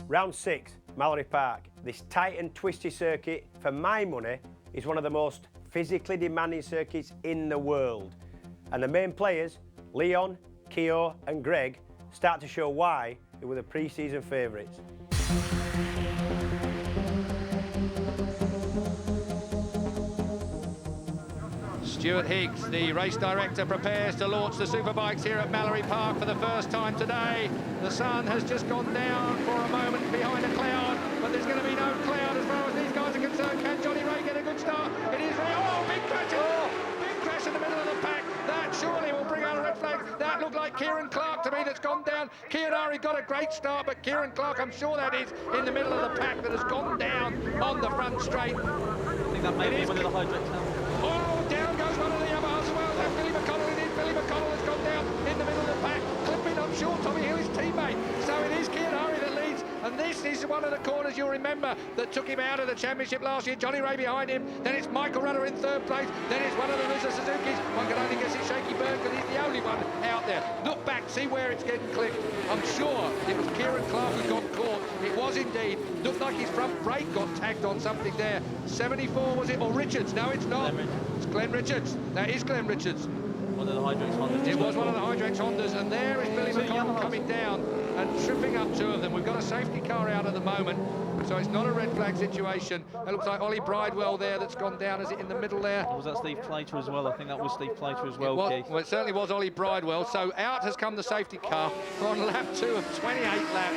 Round 6, Mallory Park. This tight and twisty circuit, for my money, is one of the most physically demanding circuits in the world. And the main players, Leon, Kiyo and Greg, start to show why they were the pre-season favourites. Stuart Higgs, the race director, prepares to launch the superbikes here at Mallory Park for the first time today. The sun has just gone down for a moment behind a cloud, but there's going to be no cloud as far as these guys are concerned. Can Johnny Ray get a good start? It is Ray. Oh, big crash! Big crash in the middle of the pack. That surely will bring out a red flag. That looked like Kieran Clark to me that's gone down. Kiyonari got a great start, but Kieran Clark, I'm sure that is, in the middle of the pack that has gone down on the front straight. I think that may be one of the hydrates now. Oh, down goes one of the Yamahas as well. That's Billy McConnell. It is Billy McConnell has gone down in the middle of the pack, clipping up short Tommy Hill, his teammate. So it is Kiyonari that leads, and this is one of the corners you'll remember that took him out of the championship last year. Johnny Ray behind him, then it's Michael Rudder in third place, then it's one of the Rizza Suzuki's. One can only guess it's Shaky Bird because he's the only one out there. Look back, see where it's getting clipped. I'm sure it was Kieran Clark who got caught. It was indeed. Looked like his front brake got tagged on something there. 74 was it, or Richards? No, it's not. It's Glenn Richards. That is Glenn Richards. One of the Hydrex Hondas. It was one of the Hydrex Hondas, and there is Billy McConnell coming down and tripping up two of them. We've got a safety car out at the moment, so it's not a red flag situation. It looks like Ollie Bridewell there that's gone down. Is it in the middle there? Was that Steve Plater as well? I think that was Steve Plater as well, Well, Keith. it certainly was Ollie Bridewell. So out has come the safety car on lap 2 of 28 laps.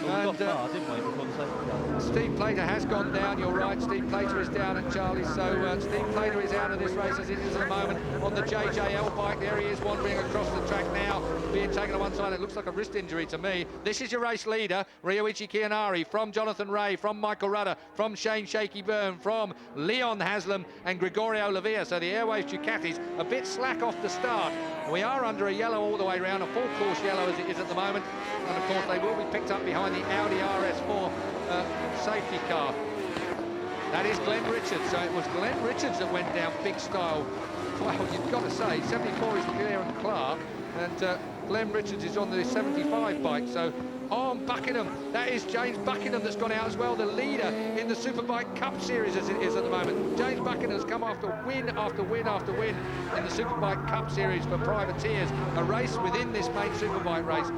Well, we got far, didn't we, before the safety car? Steve Plater has gone down, you're right. Steve Plater is down at Charlie's, so Steve Plater is out of this race as it is at the moment on the JJL bike. There he is wandering across the track now, being taken to one side. It looks like a wrist injury to me. This is your race leader, Ryoichi Kiyonari, from Jonathan Ray, from Michael Rudder, from Shane Shaky Byrne, from Leon Haslam and Gregorio Lavia. So the Airways Ducatis a bit slack off the start. We are under a yellow all the way around, a full course yellow as it is at the moment. And of course they will be picked up behind the Audi RS4 safety car. That is Glenn Richards. So it was Glenn Richards that went down big style. Well, you've got to say, 74 is Kieran Clark, and Glenn Richards is on the 75 bike. So on Buckingham, that is James Buckingham that's gone out as well, the leader in the Superbike Cup Series as it is at the moment. James Buckingham's come after win after win after win in the Superbike Cup Series for privateers, a race within this main Superbike race.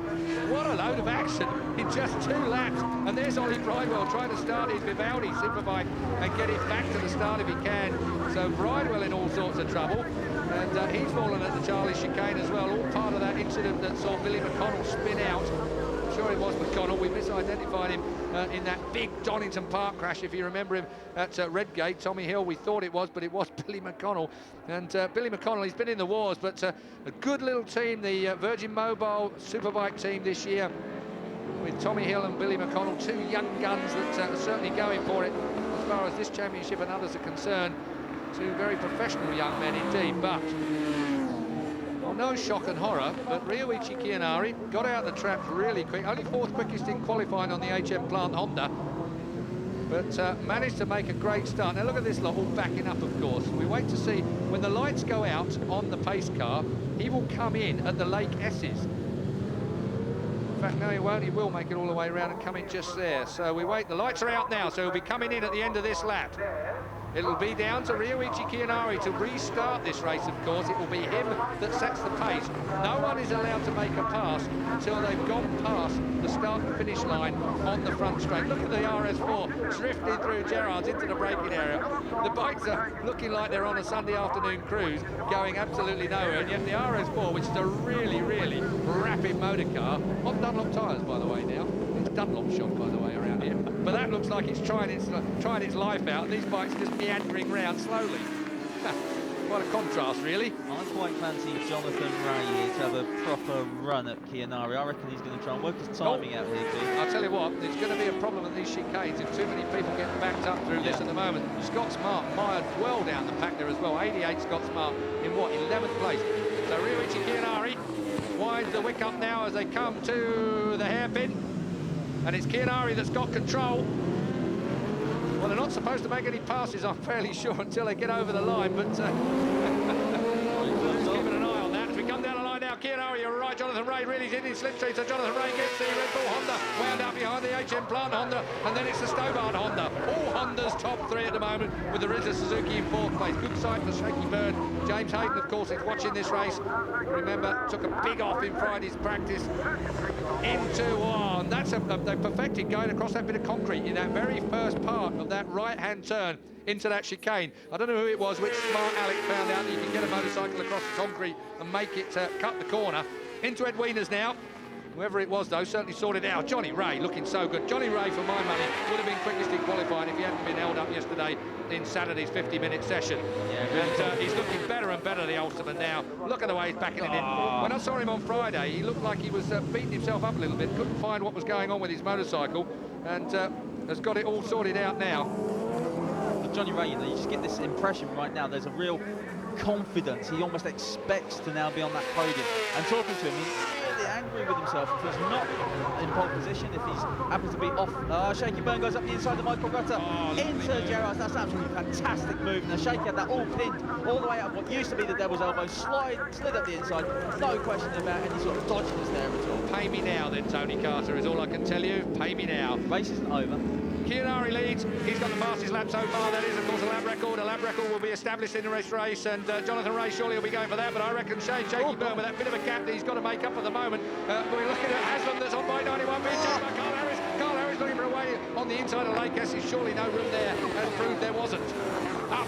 What a load of action in just 2 laps. And there's Ollie Bridewell trying to start his Vivaldi Superbike and get it back to the start if he can. So Bridewell in all sorts of trouble. And he's fallen at the Charlie chicane as well, all part of that incident that saw Billy McConnell spin out. Sure it was McConnell. We misidentified him in that big Donington Park crash, if you remember him at Redgate. Tommy Hill, we thought it was, but it was Billy McConnell. And Billy McConnell, he's been in the wars, but a good little team, the Virgin Mobile Superbike team this year, with Tommy Hill and Billy McConnell, 2 young guns that are certainly going for it as far as this championship and others are concerned. 2 very professional young men indeed, but well, no shock and horror, but Ryoichi Kiyonari got out the traps really quick, only 4th quickest in qualifying on the HM Plant Honda, but managed to make a great start. Now look at this lot all backing up, of course. We wait to see when the lights go out on the pace car, he will come in at the Lake S's. In fact, no, he won't. He will make it all the way around and come in just there. So we wait. The lights are out now, so he'll be coming in at the end of this lap. It'll be down to Ryoichi Kiyonari to restart this race, of course. It will be him that sets the pace. No one is allowed to make a pass until they've gone past the start and finish line on the front straight. Look at the RS4 drifting through Gerrard's into the braking area. The bikes are looking like they're on a Sunday afternoon cruise, going absolutely nowhere, and yet the RS4, which is a really, really rapid motor car, on Dunlop tyres, by the way, now. It's Dunlop shop, by the way, around here. But that looks like it's trying its life out. These bikes are just meandering round slowly. Quite a contrast, really. I quite fancy Jonathan Ray here to have a proper run at Kiyonari. I reckon he's going to try and work his timing out here, Keith. I'll tell you what, there's going to be a problem at these chicanes if too many people get backed up through this at the moment. Scott Smart mired well down the pack there as well. 88 Scott Smart in what, 11th place. So Ryoichi Kiyonari winds the wick up now as they come to the hairpin. And it's Kiyonari that's got control. Well, they're not supposed to make any passes, I'm fairly sure, until they get over the line, but just keeping an eye on that. As we come down the line now, Kiyonari, you're right, Jonathan Ray really is in his slipstream, so Jonathan Ray gets the Red Bull Honda wound up behind the HM Plant Honda, and then it's the Stobart Honda. All Hondas top three at the moment, with the Rizza Suzuki in fourth place. Good sight for Shaky Bird. James Hayden, of course, is watching this race. Remember, took a big off in Friday's practice. Into one. That's they perfected going across that bit of concrete in that very first part of that right-hand turn into that chicane. I don't know who it was, which smart Alec found out that you can get a motorcycle across the concrete and make it cut the corner. Into Edwina's now. Whoever it was, though, certainly sorted out. Johnny Ray looking so good. Johnny Ray, for my money, would have been quickest in qualifying if he hadn't been held up yesterday in Saturday's 50-minute session. Yeah, and he's looking better and better, the Ultimate, now. Look at the way he's backing it in. When I saw him on Friday, he looked like he was beating himself up a little bit, couldn't find what was going on with his motorcycle, and has got it all sorted out now. Johnny Ray, you just get this impression right now, there's a real confidence. He almost expects to now be on that podium. And talking to him, he's really angry with himself if he's not in pole position, if he's happens to be off. Shaky Byrne goes up the inside of Michael Rutter into Gerard. That's absolutely fantastic move. Now Shaky had that all pinned all the way up what used to be the Devil's Elbow, slid up the inside. No question about any sort of dodginess there at all. Pay me now then, Tony Carter, is all I can tell you. Pay me now. Race isn't over. Kiyonari leads. He's got the fastest lap so far. That is, of course, a lap record. A lap record will be established in the race, and Jonathan Ray surely will be going for that. But I reckon Shaky Byrne, with that bit of a gap that he's got to make up at the moment. We're looking at Haslam that's on by 91, being chased by Carl Harris. Carl Harris looking for a way on the inside of Lake. There's surely no room there, as proved there wasn't. Up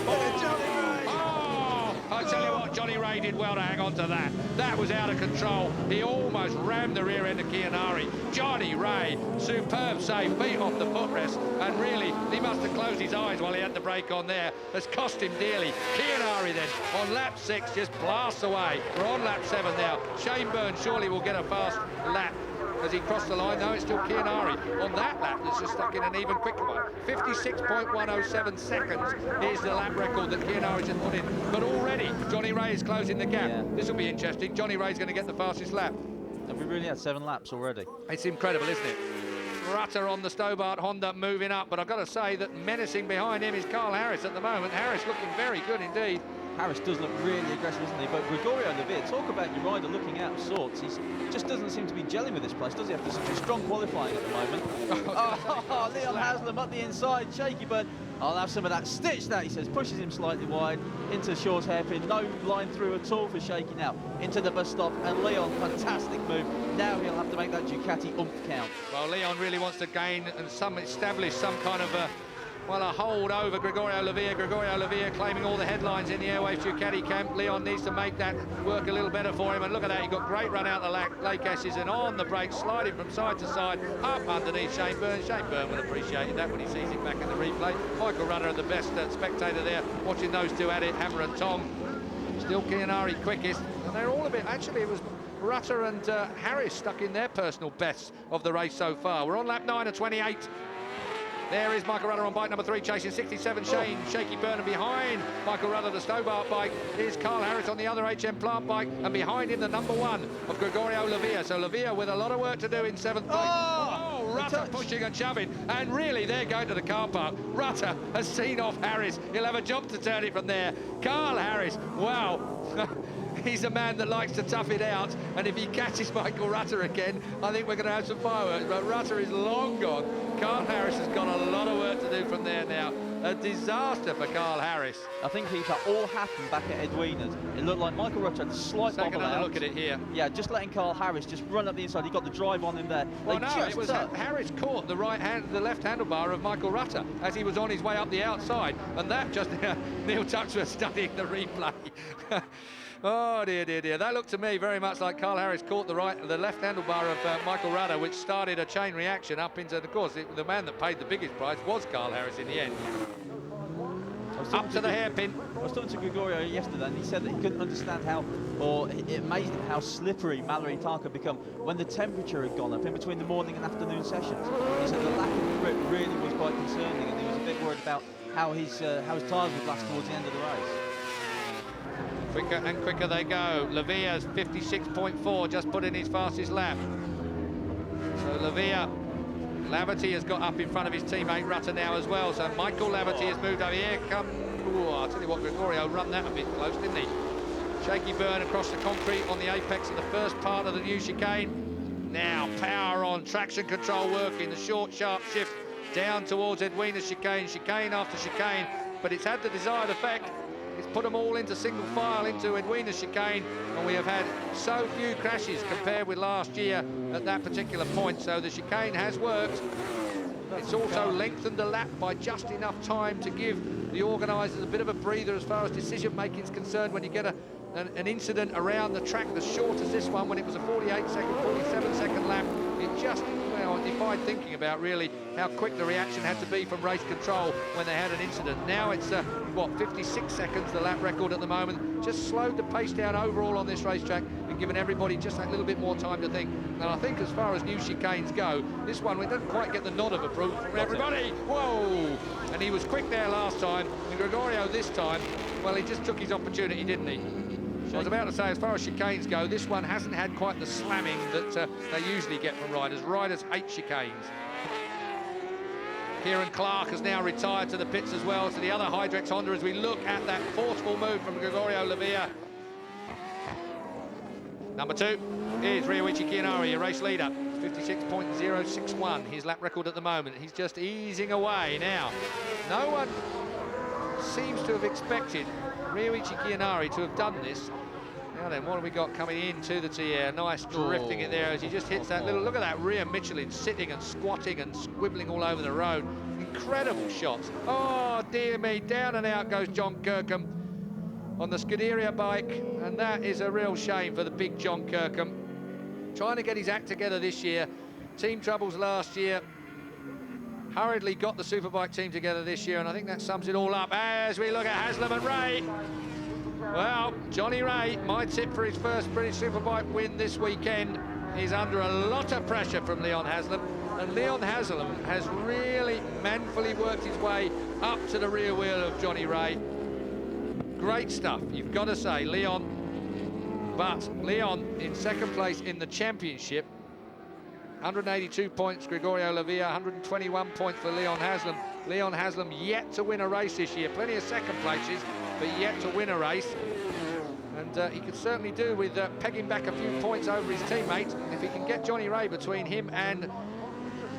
I tell you what, Johnny Ray did well to hang on to that. That was out of control. He almost rammed the rear end of Kiyonari. Johnny Ray, superb save, feet off the footrest, and really, he must have closed his eyes while he had the brake on there. Has cost him dearly. Kiyonari then, on lap 6, just blasts away. We're on lap 7 now. Shane Byrne surely will get a fast lap as he crossed the line. No, it's still Kiyonari on that lap that's just stuck in an even quicker one. 56.107 seconds is the lap record that Kiyonari just put in. But already, Johnny Ray is closing the gap. Yeah. This will be interesting. Johnny Ray's going to get the fastest lap. Have we really had 7 laps already? It's incredible, isn't it? Rutter on the Stobart Honda moving up, but I've got to say that menacing behind him is Carl Harris at the moment. Harris looking very good indeed. Harris does look really aggressive, doesn't he? But Gregorio Levere, talk about your rider looking out of sorts. He just doesn't seem to be gelling with this place, does he? After such a strong qualifying at the moment. Leon Haslam up the inside, Shaky Bird. I'll have some of that. Stitch that, he says. Pushes him slightly wide into Shaw's hairpin. No line through at all for Shaky now. Into the bus stop, and Leon, fantastic move. Now he'll have to make that Ducati oomph count. Well, Leon really wants to gain and establish some kind of a hold over Gregorio Levere. Gregorio Levere claiming all the headlines in the Airways Ducati camp. Leon needs to make that work a little better for him. And look at that, he got great run out the Lake S's and on the brakes, sliding from side to side, up underneath Shane Byrne. Shane Byrne will appreciate that when he sees it back in the replay. Michael Rutter, the best spectator there, watching those two at it, hammer and tong. Still Kiyonari quickest. And they're all a bit, actually, it was Rutter and Harris stuck in their personal bests of the race so far. We're on lap 9 of 28. There is Michael Rutter on bike number 3, chasing 67 Shane. Shaky Byrne, and behind Michael Rutter, the Stobart bike, is Carl Harris on the other HM Plant bike, and behind him the number 1 of Gregorio Levere. So Levere with a lot of work to do in 7th place. Rutter pushing and shoving, and really they're going to the car park. Rutter has seen off Harris. He'll have a job to turn it from there. Carl Harris, wow. He's a man that likes to tough it out, and if he catches Michael Rutter again, I think we're going to have some fireworks. But Rutter is long gone. Carl Harris has got a lot of work to do from there now. A disaster for Carl Harris. I think, Heath, that all happened back at Edwina's. It looked like Michael Rutter had a slight bobble out. Take another look at it here. Yeah, just letting Carl Harris just run up the inside. He got the drive on him there. Well, no, it was Harris caught the left handlebar of Michael Rutter as he was on his way up the outside, and that just Neil Tuxworth studying the replay. Oh dear, dear, dear. That looked to me very much like Carl Harris caught the left handlebar of Michael Rutter, which started a chain reaction up into, of course, the man that paid the biggest price was Carl Harris in the end. Up to the hairpin. I was talking to Gregorio yesterday, and he said that he couldn't understand how, or it amazed him how slippery Mallory Park had become when the temperature had gone up in between the morning and afternoon sessions. He said the lack of grip really was quite concerning, and he was a bit worried about how his tyres would last towards the end of the race. Quicker and quicker they go. Levere's 56.4, just put in his fastest lap. So Levere, Laverty has got up in front of his teammate Rutter now as well. So Michael Laverty has moved over. Here come, I'll tell you what, Gregorio run that a bit close, didn't he? Shaky Byrne across the concrete on the apex of the first part of the new chicane. Now, power on, traction control working, the short, sharp shift down towards Edwina's chicane, chicane after chicane, but it's had the desired effect. It's put them all into single file into Edwina's chicane, and we have had so few crashes compared with last year at that particular point, so the chicane has worked. It's also lengthened the lap by just enough time to give the organisers a bit of a breather as far as decision-making is concerned. When you get an incident around the track as short as this one, when it was a 48-second, 47-second lap, it just, well, defied thinking about really how quick the reaction had to be from race control when they had an incident. Now it's, what, 56 seconds, the lap record at the moment. Just slowed the pace down overall on this racetrack and given everybody just that little bit more time to think. And I think as far as new chicanes go, this one, we didn't quite get the nod of approval from everybody. Whoa! And he was quick there last time, and Gregorio this time, well, he just took his opportunity, didn't he? I was about to say, as far as chicanes go, this one hasn't had quite the slamming that they usually get from riders. Riders hate chicanes. Kieran Clark has now retired to the pits as well, to the other Hydrex Honda, as we look at that forceful move from Gregorio Lavia. Number 2 is Ryuichi Kiyonari, a race leader. 56.061, his lap record at the moment. He's just easing away now. No one seems to have expected Ryuichi Kiyonari to have done this. Now then, what have we got coming into the TR? Nice drifting it there as he just hits that little... Look at that rear Michelin sitting and squatting and squibbling all over the road. Incredible shots. Oh, dear me, down and out goes John Kirkham on the Scuderia bike, and that is a real shame for the big John Kirkham. Trying to get his act together this year. Team troubles last year. Hurriedly got the Superbike team together this year, and I think that sums it all up as we look at Haslam and Ray. Well, Johnny Ray, my tip for his first British Superbike win this weekend, is under a lot of pressure from Leon Haslam, and Leon Haslam has really manfully worked his way up to the rear wheel of Johnny Ray. Great stuff, you've got to say, Leon. But Leon in second place in the championship. 182 points, Gregorio Lavia, 121 points for Leon Haslam. Leon Haslam yet to win a race this year. Plenty of second places, but yet to win a race. And he could certainly do with pegging back a few points over his teammate. If he can get Johnny Ray between him and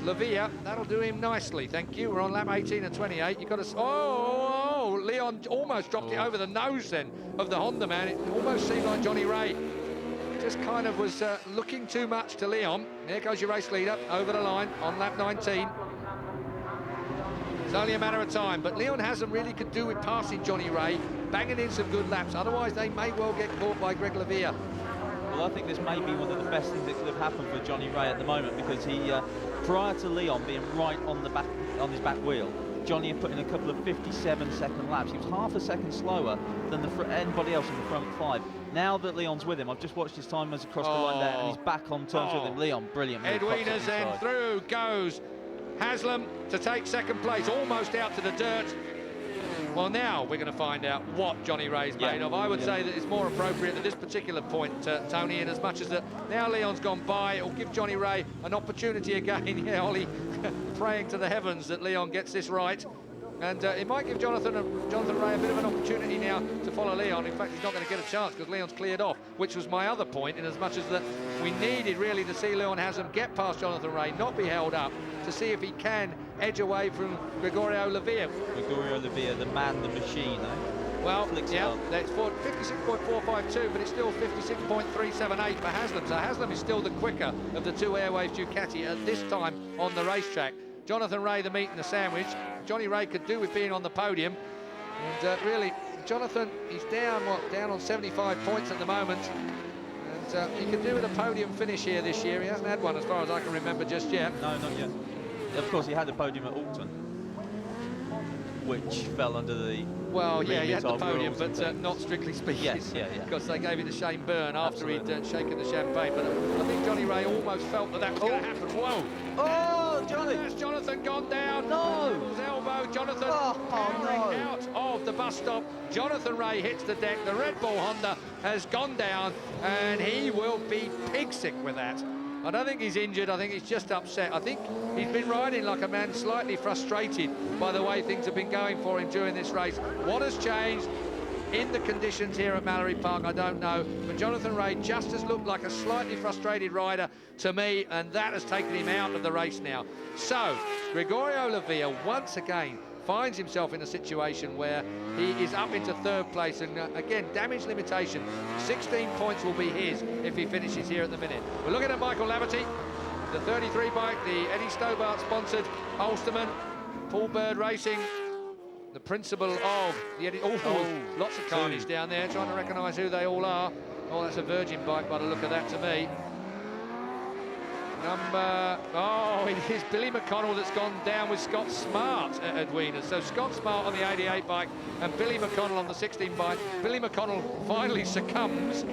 Lavia, that'll do him nicely. Thank you. We're on lap 18 and 28. You've got to... Oh, Leon almost dropped it over the nose then of the Honda man. It almost seemed like Johnny Ray just kind of was looking too much to Leon. There goes your race leader over the line on lap 19. It's only a matter of time, but Leon Haslam really could do with passing Johnny Ray, banging in some good laps. Otherwise, they may well get caught by Greg Lavia. Well, I think this may be one of the best things that could have happened for Johnny Ray at the moment, because he, prior to Leon being right on the back, on his back wheel, Johnny had put in a couple of 57-second laps. He was half a second slower than anybody else in the front 5. Now that Leon's with him, I've just watched his timers across the line there, and he's back on terms with him. Leon, brilliant. Edwina's then through goes Haslam to take second place, almost out to the dirt. Well, now we're going to find out what Johnny Ray's made of. I would say that it's more appropriate at this particular point, Tony, in as much as that now Leon's gone by, it'll give Johnny Ray an opportunity again. Yeah, Ollie praying to the heavens that Leon gets this right. And it might give Jonathan Ray a bit of an opportunity now to follow Leon. In fact, he's not going to get a chance because Leon's cleared off, which was my other point, in as much as that we needed really to see Leon Haslam get past Jonathan Ray, not be held up, to see if he can edge away from Gregorio Lavia. Gregorio Lavia, the man, the machine, eh? Well, yeah, that's 56.452, but it's still 56.378 for Haslam. So Haslam is still the quicker of the two Airwaves Ducati at this time on the racetrack. Jonathan Ray, the meat and the sandwich. Johnny Ray could do with being on the podium. And really, Jonathan, he's down on 75 points at the moment. And he could do with a podium finish here this year. He hasn't had one as far as I can remember just yet. No, not yet. Of course, he had a podium at Alton, which fell under the... Well, yeah, he had the podium, but not strictly speaking. Yes, yeah. Because they gave it to Shane Byrne after he'd shaken the champagne. But I think Johnny Ray almost felt that was going to happen. Whoa! Oh, Johnny! Has Jonathan gone down? No! His elbow, Jonathan powering out of the bus stop. Jonathan Ray hits the deck. The Red Bull Honda has gone down, and he will be pig sick with that. I don't think he's injured, I think he's just upset. I think he's been riding like a man slightly frustrated by the way things have been going for him during this race. What has changed? In the conditions here at Mallory Park, I don't know, but Jonathan Rea just has looked like a slightly frustrated rider to me, and that has taken him out of the race now. So, Gregorio Lavia, once again, finds himself in a situation where he is up into third place, and again, damage limitation. 16 points will be his if he finishes here at the minute. We're looking at Michael Laverty, the 33 bike, the Eddie Stobart sponsored Ulsterman, Paul Bird Racing, the principal of the Eddie. Lots of carnage down there, trying to recognise who they all are. Oh, that's a Virgin bike by the look of that to me. It is Billy McConnell that's gone down with Scott Smart at Edwina. So Scott Smart on the 88 bike and Billy McConnell on the 16 bike. Billy McConnell finally succumbs.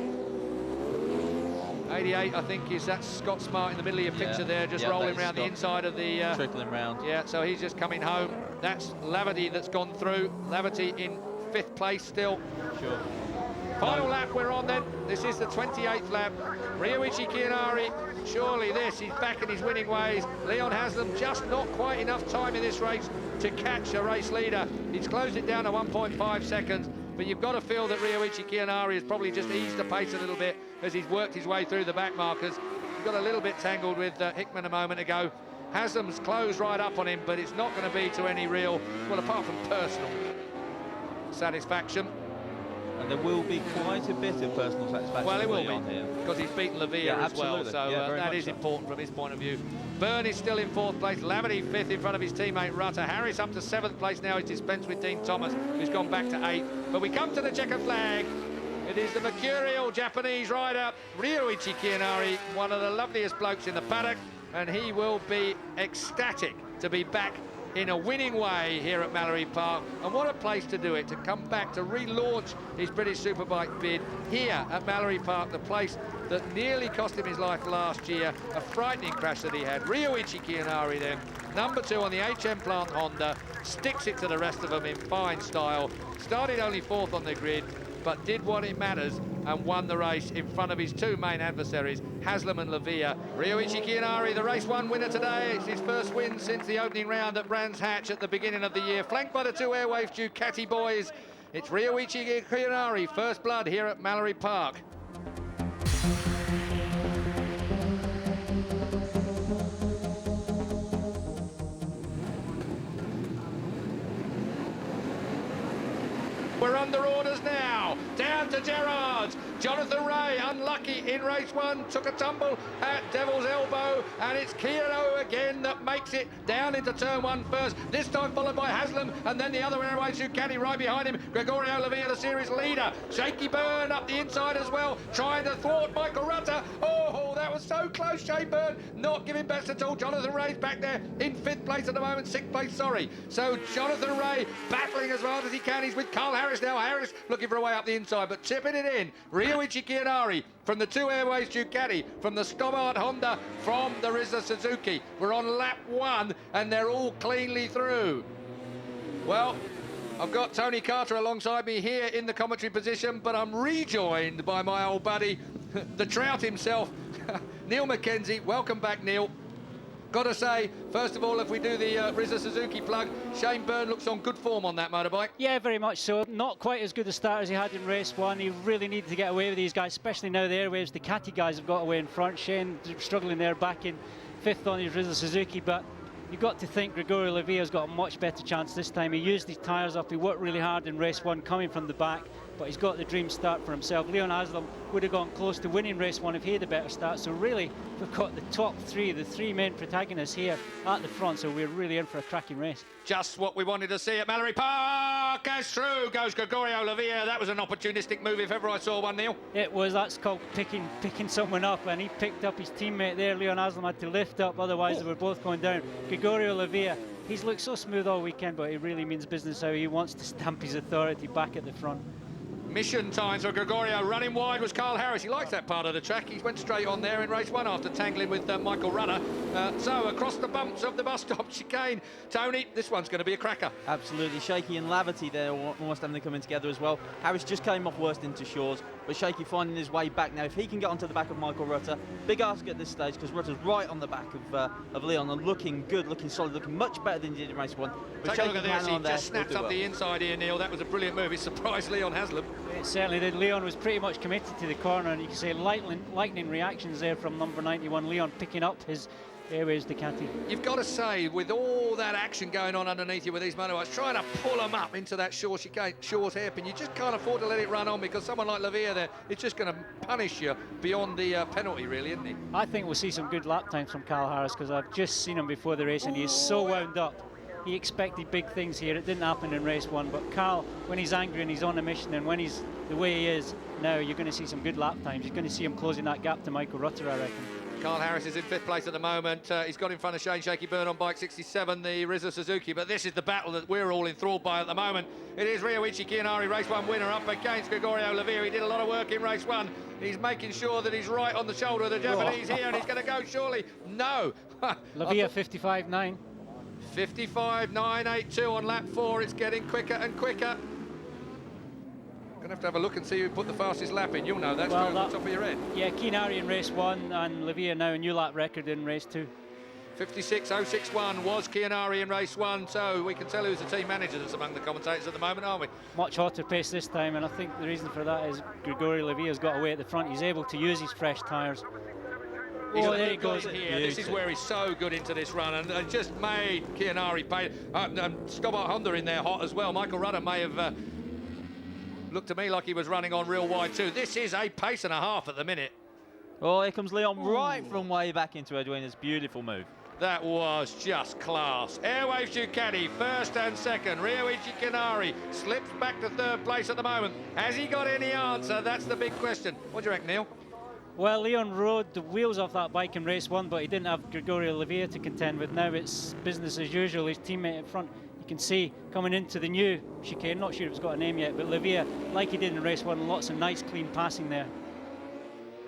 88, I think, is that Scott Smart in the middle of your picture there, just rolling around the inside of the... trickling round. Yeah, so he's just coming home. That's Laverty that's gone through. Laverty in 5th place still. Sure. Final lap we're on then. This is the 28th lap. Ryoichi Kiyonari, surely this, he's back in his winning ways. Leon Haslam just not quite enough time in this race to catch a race leader. He's closed it down to 1.5 seconds, but you've got to feel that Ryoichi Kiyonari has probably just eased the pace a little bit as he's worked his way through the back markers. He got a little bit tangled with Hickman a moment ago. Haslam's closed right up on him, but it's not going to be to any real, well, apart from personal satisfaction. And there will be quite a bit of personal satisfaction. Well, it will on be, here, because he's beaten Lavia as well, so that is important from his point of view. Byrne is still in 4th place, Laverty 5th in front of his teammate Rutter. Harris up to 7th place now, he's dispensed with Dean Thomas, who's gone back to 8th. But we come to the checkered flag. It is the mercurial Japanese rider, Ryoichi Kiyonari, one of the loveliest blokes in the paddock, and he will be ecstatic to be back in a winning way here at Mallory Park. And what a place to do it, to come back to relaunch his British Superbike bid here at Mallory Park, the place that nearly cost him his life last year, a frightening crash that he had. Ryoichi Kiyonari then, number 2 on the HM Plant Honda, sticks it to the rest of them in fine style. Started only 4th on the grid, but did what it matters and won the race in front of his 2 main adversaries, Haslam and Lavia. Ryoichi Kiyonari, the race 1 winner today. It's his first win since the opening round at Brands Hatch at the beginning of the year, flanked by the 2 Airwaves Ducati boys. It's Ryoichi Kiyonari, first blood here at Mallory Park. We're under orders now. Down to Gerrard's. Jonathan Rea, unlucky in race 1, took a tumble at Devil's Elbow, and it's Kiyonari again that makes it down into turn 1 first, this time followed by Haslam, and then the other Airways Ducati right behind him. Gregorio Lavia, the series leader. Shaky Byrne up the inside as well, trying to thwart Michael Rutter. Oh, that was so close, Shea Byrne, not giving best at all. Jonathan Rea's back there in 5th place at the moment, 6th place, sorry. So Jonathan Rea battling as hard as he can. He's with Carl Harris now. Harris looking for a way up the inside, but chipping it in. Ryoichi Kiyonari from the 2 Airways Ducati, from the Stobart Honda, from the Rizza Suzuki. We're on lap 1 and they're all cleanly through. Well, I've got Tony Carter alongside me here in the commentary position, but I'm rejoined by my old buddy, the Trout himself, Neil McKenzie. Welcome back, Neil. Got to say, first of all, if we do the Rizza Suzuki plug, Shane Byrne looks on good form on that motorbike. Yeah, very much so. Not quite as good a start as he had in race 1. He really needed to get away with these guys, especially now the Airwaves Ducati guys have got away in front. Shane struggling there back in 5th on his Rizza Suzuki, but you've got to think Gregorio Lavia's got a much better chance this time. He used his tyres up, he worked really hard in race 1 coming from the back, but he's got the dream start for himself. Leon Haslam would have gone close to winning race 1 if he had a better start. So really, we've got the top 3, the 3 main protagonists here at the front, so we're really in for a cracking race. Just what we wanted to see at Mallory Park, as through goes Gregorio Lavia. That was an opportunistic move if ever I saw one, Neil. It was. That's called picking someone up, and he picked up his teammate there. Leon Haslam had to lift up, otherwise they were both going down. Gregorio Lavia, he's looked so smooth all weekend, but it really means business how he wants to stamp his authority back at the front. Mission times for Gregorio. Running wide was Carl Harris. He likes that part of the track. He went straight on there in race 1 after tangling with Michael Rutter. So across the bumps of the bus stop chicane, Tony, this one's going to be a cracker. Absolutely. Shaky and Laverty there almost having to come in together as well. Harris just came off worst into Shores, but Shaky finding his way back now. If he can get onto the back of Michael Rutter, big ask at this stage because Rutter's right on the back of Leon and looking good, looking solid, looking much better than he did in race 1. But Take a look at this. He just snapped up the inside here, Neil. That was a brilliant move. He surprised Leon Haslam. It certainly did. Leon was pretty much committed to the corner, and you can say lightning reactions there from number 91, Leon, picking up his Airways Ducati. You've got to say, with all that action going on underneath you with these motorbikes, trying to pull them up into that Shores hairpin, you just can't afford to let it run on because someone like Lavia there is just going to punish you beyond the penalty, really, isn't he? I think we'll see some good lap times from Carl Harris because I've just seen him before the race and he's so wound up. He expected big things here. It didn't happen in race 1, but Carl, when he's angry and he's on a mission and when he's the way he is now, you're going to see some good lap times. You're going to see him closing that gap to Michael Rutter, I reckon. Carl Harris is in 5th place at the moment. He's got in front of Shane Shaky Byrne on bike 67, the Rizzo Suzuki, but this is the battle that we're all enthralled by at the moment. It is Ryoichi Kiyonari, race 1 winner, up against Gregorio Lavia. He did a lot of work in race 1. He's making sure that he's right on the shoulder of the Japanese here, and he's going to go surely. No. Lavia 55.9. 55.982 on lap 4. It's getting quicker and quicker. Gonna have to have a look and see who put the fastest lap in. You'll know that straight off the top of your head. Yeah, Kiyonari in race 1 and Lavia now a new lap record in race 2. 56.061 was Kiyonari in race 1, so we can tell who's the team manager that's among the commentators at the moment, aren't we? Much hotter pace this time, and I think the reason for that is Gregorio Lavia's got away at the front. He's able to use his fresh tyres. Oh, there he goes. Here. This is where he's so good into this run and just made Kiyonari pay. Scott Honda in there hot as well. Michael Rutter may have looked to me like he was running on real wide too. This is a pace and a half at the minute. Oh, here comes Leon right from way back into Edwina's beautiful move. That was just class. Airwaves Ducati, 1st and 2nd. Ryoichi Kiyonari slips back to 3rd place at the moment. Has he got any answer? That's the big question. What do you reckon, Neil? Well, Leon rode the wheels off that bike in race 1, but he didn't have Gregorio Lavia to contend with. Now it's business as usual. His teammate in front, you can see coming into the new chicane, not sure if it's got a name yet, but Lavia, like he did in race 1, lots of nice clean passing there.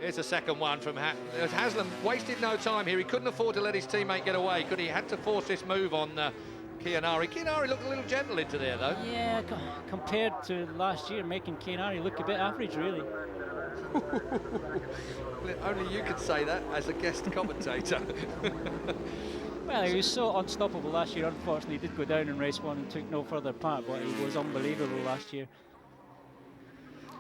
Here's a second one from Haslam. Wasted no time here. He couldn't afford to let his teammate get away, could he? Had to force this move on Kiyonari. Kiyonari looked a little gentle into there, though. Yeah, compared to last year, making Kiyonari look a bit average, really. Only you could say that as a guest commentator. Well, he was so unstoppable last year. Unfortunately, he did go down in race 1 and took no further part, but he was unbelievable last year.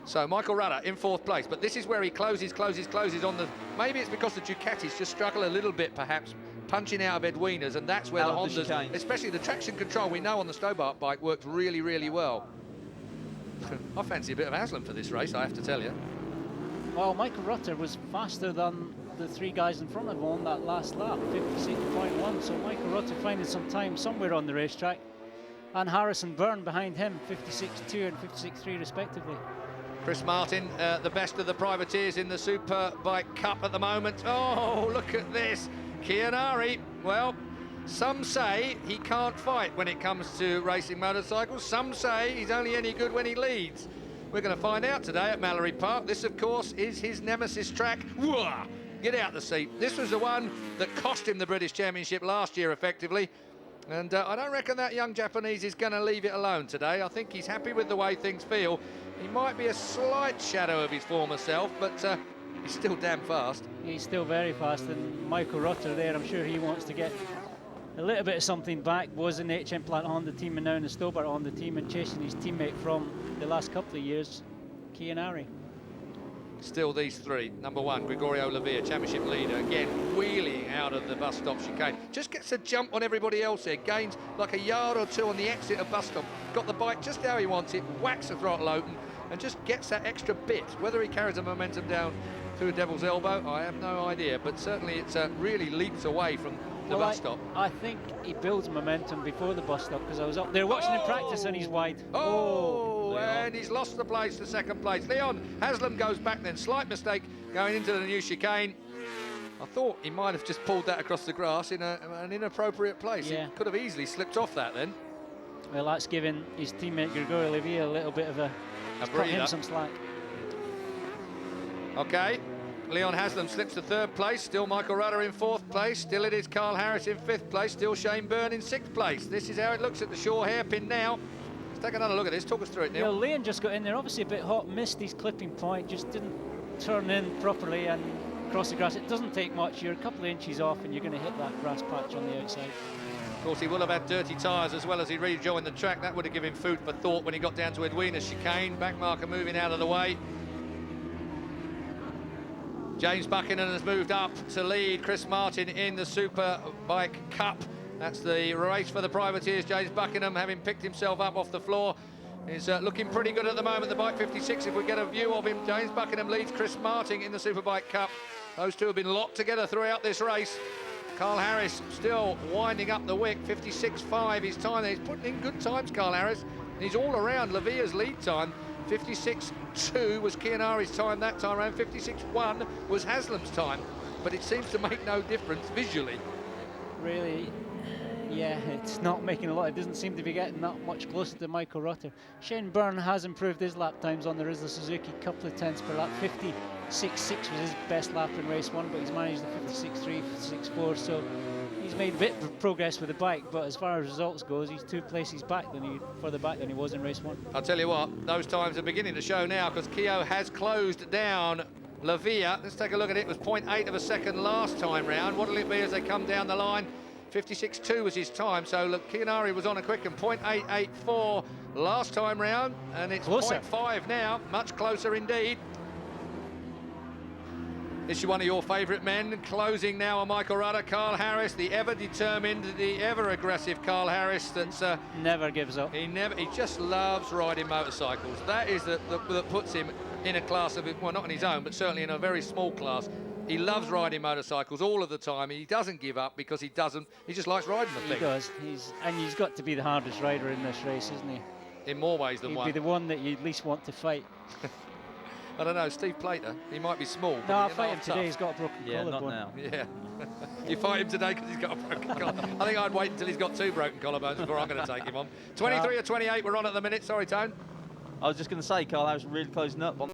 So Michael Rutter in 4th place, but this is where he closes on the... Maybe it's because the Ducatis just struggle a little bit, perhaps, punching out of Edwina's, and that's where the Hondas, especially the traction control we know on the Stobart bike, works really, really well. I fancy a bit of Haslam for this race, I have to tell you. Well, Michael Rutter was faster than the 3 guys in front of him on that last lap, 56.1, so Michael Rutter finding some time somewhere on the racetrack. And Harrison Byrne behind him, 56.2 and 56.3 respectively. Chris Martin, the best of the privateers in the Superbike Cup at the moment. Oh, look at this. Kiyonari, well, some say he can't fight when it comes to racing motorcycles. Some say he's only any good when he leads. We're going to find out today at Mallory Park. This, of course, is his nemesis track. Whoa! Get out the seat. This was the one that cost him the British Championship last year, effectively. And I don't reckon that young Japanese is going to leave it alone today. I think he's happy with the way things feel. He might be a slight shadow of his former self, but he's still damn fast. He's still very fast, and Michael Rutter there, I'm sure he wants to get a little bit of something back. Was in the HM Plant Honda team and now in the Stobart Honda team and chasing his teammate from the last couple of years, Kiyonari. Still these 3. Number 1, Gregorio Lavia, championship leader, again wheeling out of the bus stop chicane. Just gets a jump on everybody else here, gains like a yard or 2 on the exit of bus stop. Got the bike just how he wants it, whacks the throttle open and just gets that extra bit. Whether he carries the momentum down through a devil's elbow, I have no idea, but certainly it's really leaps away from the bus stop. I think he builds momentum before the bus stop, because I was up there watching him practice and he's wide. And he's lost the place to 2nd place. Leon Haslam goes back then. Slight mistake going into the new chicane. I thought he might have just pulled that across the grass in an inappropriate place. Yeah. He could have easily slipped off that then. Well, that's given his teammate Gregorio Lavia a little bit of a cut him some slack. Okay, Leon Haslam slips to 3rd place, still Michael Rudder in 4th place, still it is Carl Harris in 5th place, still Shane Byrne in 6th place. This is how it looks at the shore hairpin now. Let's take another look at this, talk us through it, Neil. Yeah, Leon just got in there, obviously a bit hot, missed his clipping point, just didn't turn in properly and cross the grass. It doesn't take much, you're a couple of inches off and you're going to hit that grass patch on the outside. Of course, he will have had dirty tyres as well as he rejoined the track. That would have given him food for thought when he got down to Edwina's chicane. Back marker moving out of the way. James Buchanan has moved up to lead Chris Martin in the Superbike Cup. That's the race for the privateers. James Buchanan, having picked himself up off the floor, is looking pretty good at the moment. The bike 56, if we get a view of him, James Buchanan leads Chris Martin in the Superbike Cup. Those two have been locked together throughout this race. Carl Harris still winding up the wick, 56.5 his time. He's putting in good times, Carl Harris. And he's all around Lavia's lead time. 56.2 was Kiyonari's time that time around. 56.1 was Haslam's time. But it seems to make no difference visually. Really, yeah, it's not making a lot. It doesn't seem to be getting that much closer to Michael Rutter. Shane Byrne has improved his lap times on the Rizzler Suzuki, couple of tenths per lap. 56.6 was his best lap in race 1, but he's managed the 56.3, 56.4, so he's made a bit of progress with the bike, but as far as results goes, he's 2 places back further back than he was in race 1. I'll tell you what, those times are beginning to show now because Kiyo has closed down Lavia. Let's take a look at it. It was 0.8 of a second last time round. What'll it be as they come down the line? 56.2 was his time, so look, Kiyonari was on a quick and 0.884 last time round, and it's 0.5 now, much closer indeed. This is one of your favourite men, closing now on Michael Rudder, Carl Harris, the ever-determined, the ever-aggressive Carl Harris that's... never gives up. He just loves riding motorcycles. That is that puts him in a class of, well, not in his own, but certainly in a very small class. He loves riding motorcycles all of the time. He doesn't give up because he just likes riding the thing. He does. He's got to be the hardest rider in this race, isn't he? In more ways than one. He'd be the one that you least want to fight. I don't know, Steve Plater, he might be small. No, I'll fight him today, he's got a broken collarbone. Not now. Yeah. You fight him today because he's got a broken collarbone. I think I'd wait until he's got 2 broken collarbones before I'm going to take him on. 23 or 28 we're on at the minute. Sorry, Tone. I was just going to say, Carl Harris really closing up on